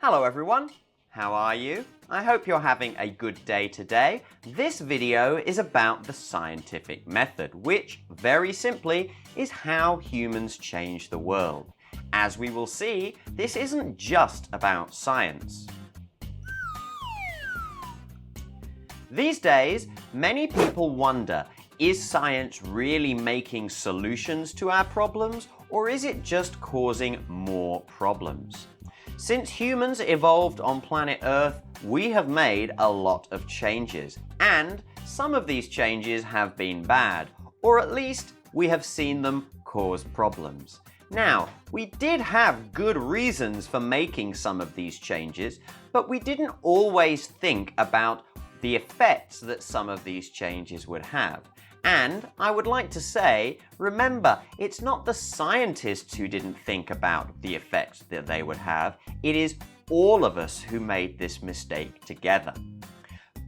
Hello everyone, how are you? I hope you're having a good day today. This video is about the scientific method, which, very simply, is how humans change the world. As we will see, this isn't just about science. These days, many people wonder, is science really making solutions to our problems, or is it just causing more problems? Since humans evolved on planet Earth, we have made a lot of changes, and some of these changes have been bad, or at least we have seen them cause problems. Now, we did have good reasons for making some of these changes, but we didn't always think about the effects that some of these changes would have. And I would like to say, remember, it's not the scientists who didn't think about the effects that they would have. It is all of us who made this mistake together.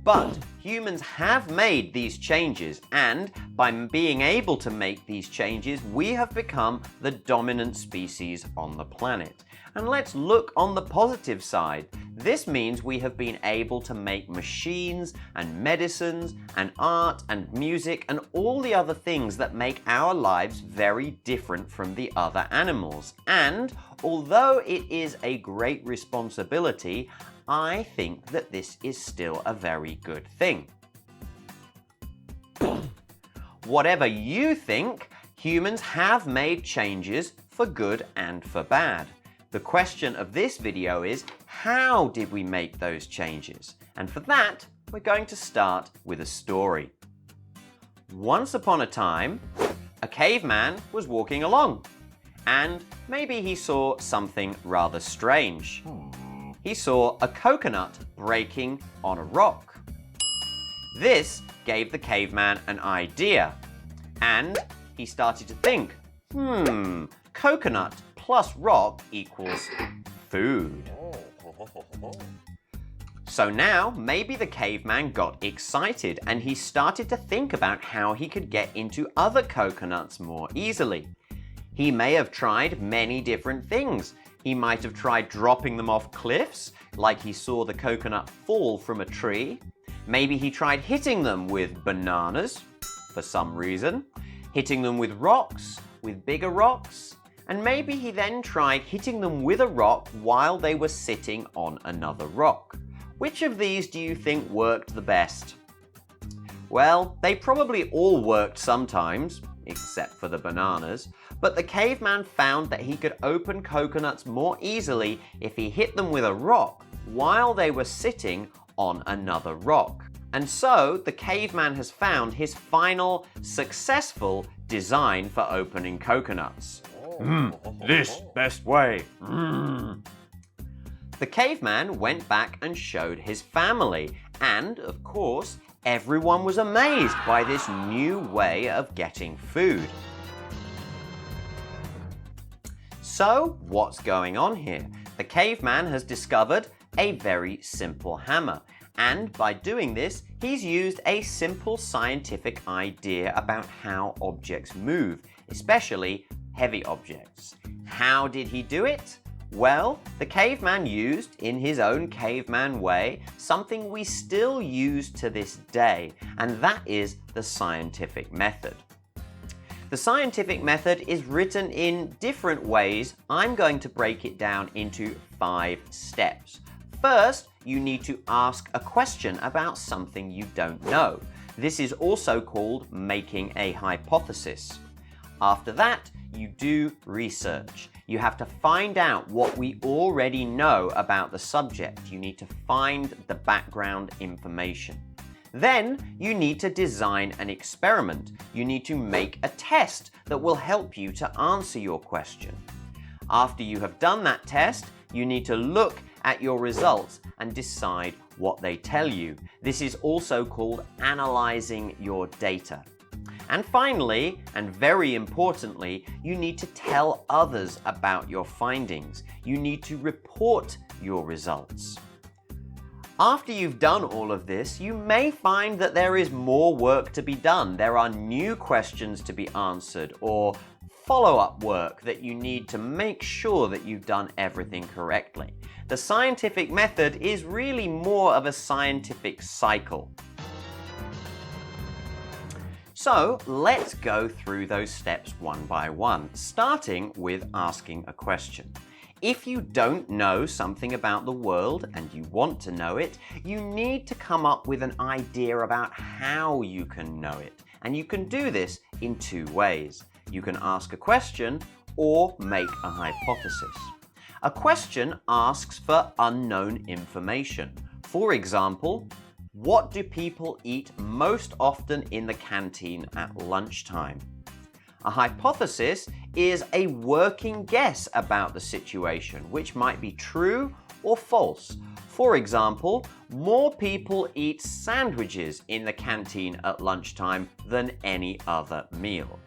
But humans have made these changes, and by being able to make these changes, we have become the dominant species on the planet. And let's look on the positive side. This means we have been able to make machines and medicines and art and music and all the other things that make our lives very different from the other animals. And although it is a great responsibility, I think that this is still a very good thing. Whatever you think, humans have made changes for good and for bad. The question of this video is, how did we make those changes? And for that, we're going to start with a story. Once upon a time, a caveman was walking along, and maybe he saw something rather strange. He saw a coconut breaking on a rock. This gave the caveman an idea, and he started to think, coconut plus rock equals food. So now maybe the caveman got excited and he started to think about how he could get into other coconuts more easily. He may have tried many different things. He might have tried dropping them off cliffs, like he saw the coconut fall from a tree. Maybe he tried hitting them with bananas, for some reason, hitting them with rocks, with bigger rocks, and maybe he then tried hitting them with a rock while they were sitting on another rock. Which of these do you think worked the best? Well, they probably all worked sometimes, except for the bananas, but the caveman found that he could open coconuts more easily if he hit them with a rock while they were sitting on another rock. And so the caveman has found his final successful design for opening coconuts. This best way. The caveman went back and showed his family, and of course, everyone was amazed by this new way of getting food. So, what's going on here? The caveman has discovered a very simple hammer, and by doing this, he's used a simple scientific idea about how objects move, especially heavy objects. How did he do it? Well, the caveman used, in his own caveman way, something we still use to this day, and that is the scientific method. The scientific method is written in different ways. I'm going to break it down into 5 steps. First, you need to ask a question about something you don't know. This is also called making a hypothesis. After that, you do research. You have to find out what we already know about the subject. You need to find the background information. Then you need to design an experiment. You need to make a test that will help you to answer your question. After you have done that test, you need to look at your results and decide what they tell you. This is also called analyzing your data. And finally, and very importantly, you need to tell others about your findings. You need to report your results. After you've done all of this, you may find that there is more work to be done. There are new questions to be answered, or follow-up work that you need to make sure that you've done everything correctly. The scientific method is really more of a scientific cycle. So let's go through those steps one by one, starting with asking a question. If you don't know something about the world and you want to know it, you need to come up with an idea about how you can know it. And you can do this in two ways. You can ask a question or make a hypothesis. A question asks for unknown information. For example, what do people eat most often in the canteen at lunchtime? A hypothesis is a working guess about the situation, which might be true or false. For example, more people eat sandwiches in the canteen at lunchtime than any other meal.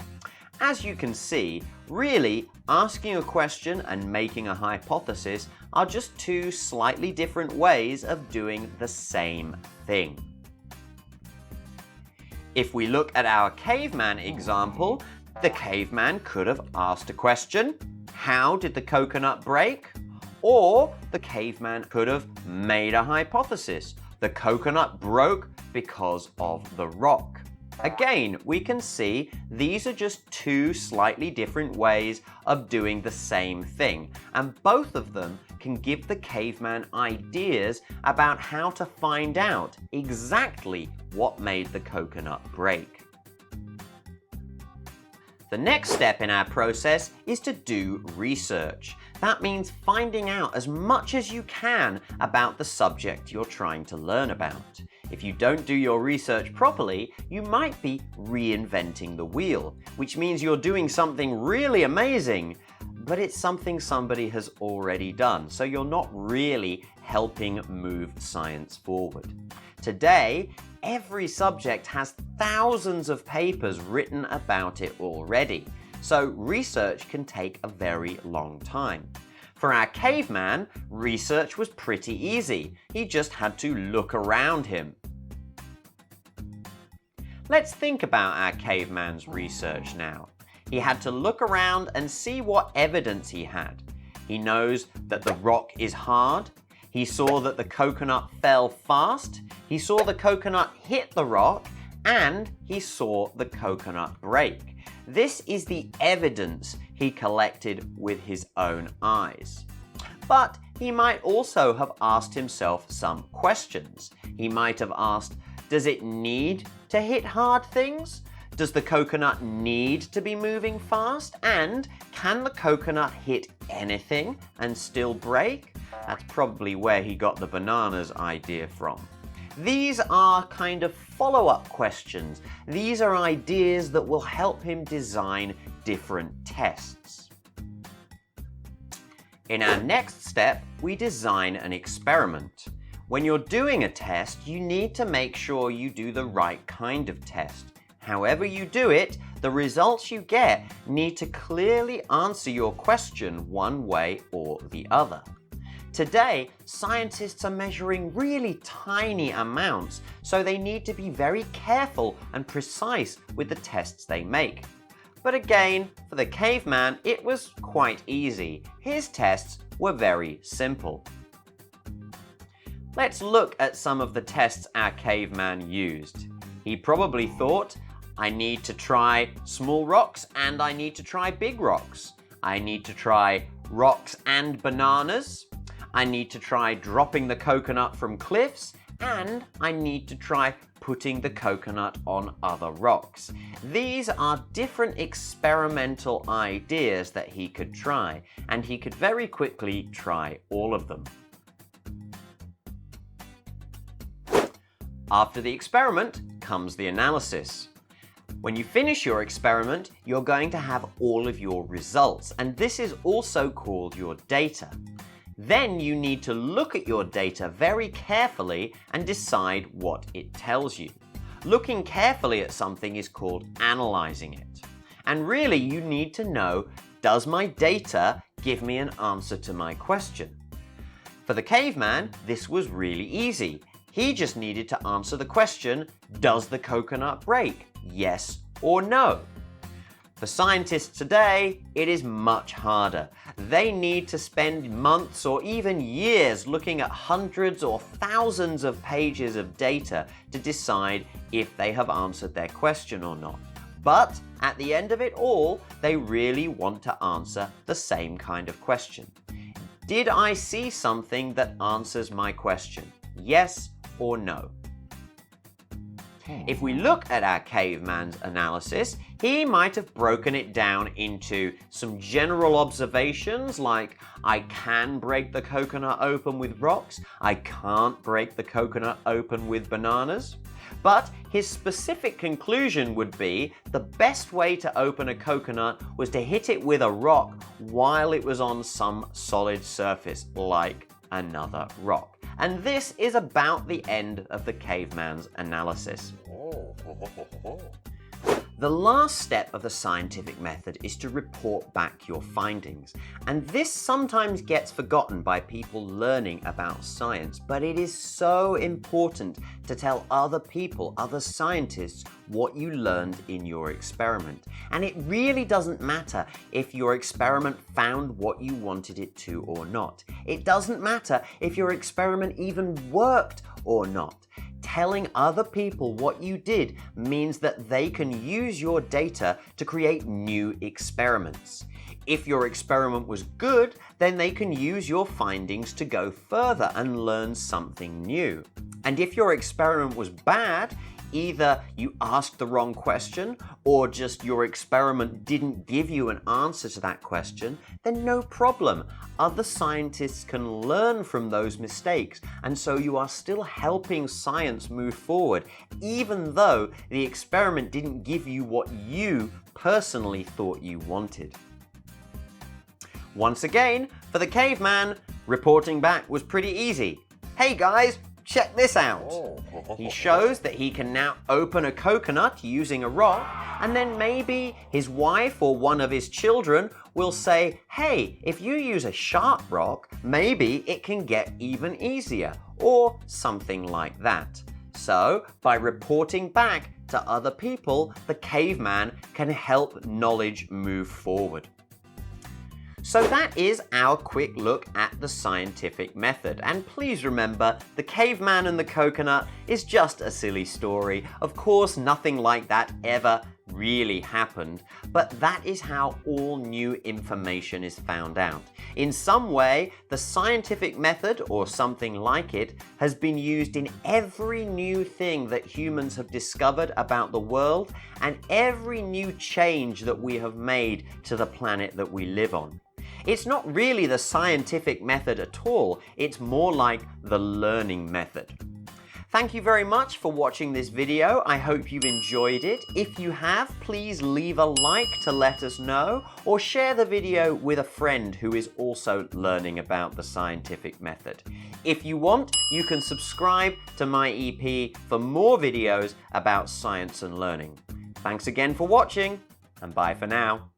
As you can see, really, asking a question and making a hypothesis are just two slightly different ways of doing the same thing. If we look at our caveman example, the caveman could have asked a question, how did the coconut break? Or the caveman could have made a hypothesis, the coconut broke because of the rock. Again, we can see these are just two slightly different ways of doing the same thing, and both of them can give the caveman ideas about how to find out exactly what made the coconut break. The next step in our process is to do research. That means finding out as much as you can about the subject you're trying to learn about. If you don't do your research properly, you might be reinventing the wheel, which means you're doing something really amazing, but it's something somebody has already done, so you're not really helping move science forward. Today, every subject has thousands of papers written about it already, so research can take a very long time. For our caveman, research was pretty easy. He just had to look around him. Let's think about our caveman's research now. He had to look around and see what evidence he had. He knows that the rock is hard. He saw that the coconut fell fast. He saw the coconut hit the rock, and he saw the coconut break. This is the evidence he collected with his own eyes. But he might also have asked himself some questions. He might have asked, does it need to hit hard things? Does the coconut need to be moving fast? And can the coconut hit anything and still break? That's probably where he got the bananas idea from. These are kind of follow-up questions. These are ideas that will help him design different tests. In our next step, we design an experiment. When you're doing a test, you need to make sure you do the right kind of test. However you do it, the results you get need to clearly answer your question one way or the other. Today, scientists are measuring really tiny amounts, so they need to be very careful and precise with the tests they make. But again, for the caveman, it was quite easy. His tests were very simple. Let's look at some of the tests our caveman used. He probably thought, I need to try small rocks and I need to try big rocks. I need to try rocks and bananas. I need to try dropping the coconut from cliffs, and I need to try putting the coconut on other rocks. These are different experimental ideas that he could try, and he could very quickly try all of them. After the experiment comes the analysis. When you finish your experiment, you're going to have all of your results, and this is also called your data. Then you need to look at your data very carefully and decide what it tells you. Looking carefully at something is called analyzing it. And really you need to know, does my data give me an answer to my question? For the caveman, this was really easy. He just needed to answer the question, does the coconut break? Yes or no? For scientists today, it is much harder. They need to spend months or even years looking at hundreds or thousands of pages of data to decide if they have answered their question or not. But at the end of it all, they really want to answer the same kind of question. Did I see something that answers my question? Yes or no? If we look at our caveman's analysis, he might have broken it down into some general observations like, I can break the coconut open with rocks, I can't break the coconut open with bananas. But his specific conclusion would be the best way to open a coconut was to hit it with a rock while it was on some solid surface, like another rock. And this is about the end of the caveman's analysis. The last step of the scientific method is to report back your findings. And this sometimes gets forgotten by people learning about science, but it is so important to tell other people, other scientists, what you learned in your experiment. And it really doesn't matter if your experiment found what you wanted it to or not. It doesn't matter if your experiment even worked or not. Telling other people what you did means that they can use your data to create new experiments. If your experiment was good, then they can use your findings to go further and learn something new. And if your experiment was bad, either you asked the wrong question or just your experiment didn't give you an answer to that question, then no problem. Other scientists can learn from those mistakes, and so you are still helping science move forward, even though the experiment didn't give you what you personally thought you wanted. Once again, for the caveman, reporting back was pretty easy. Hey guys, check this out. He shows that he can now open a coconut using a rock, and then maybe his wife or one of his children will say, hey, if you use a sharp rock, maybe it can get even easier, or something like that. So, by reporting back to other people, the caveman can help knowledge move forward. So that is our quick look at the scientific method. And please remember, the caveman and the coconut is just a silly story. Of course, nothing like that ever really happened, but that is how all new information is found out. In some way, the scientific method, or something like it, has been used in every new thing that humans have discovered about the world and every new change that we have made to the planet that we live on. It's not really the scientific method at all, it's more like the learning method. Thank you very much for watching this video. I hope you've enjoyed it. If you have, please leave a like to let us know, or share the video with a friend who is also learning about the scientific method. If you want, you can subscribe to my EP for more videos about science and learning. Thanks again for watching, and bye for now.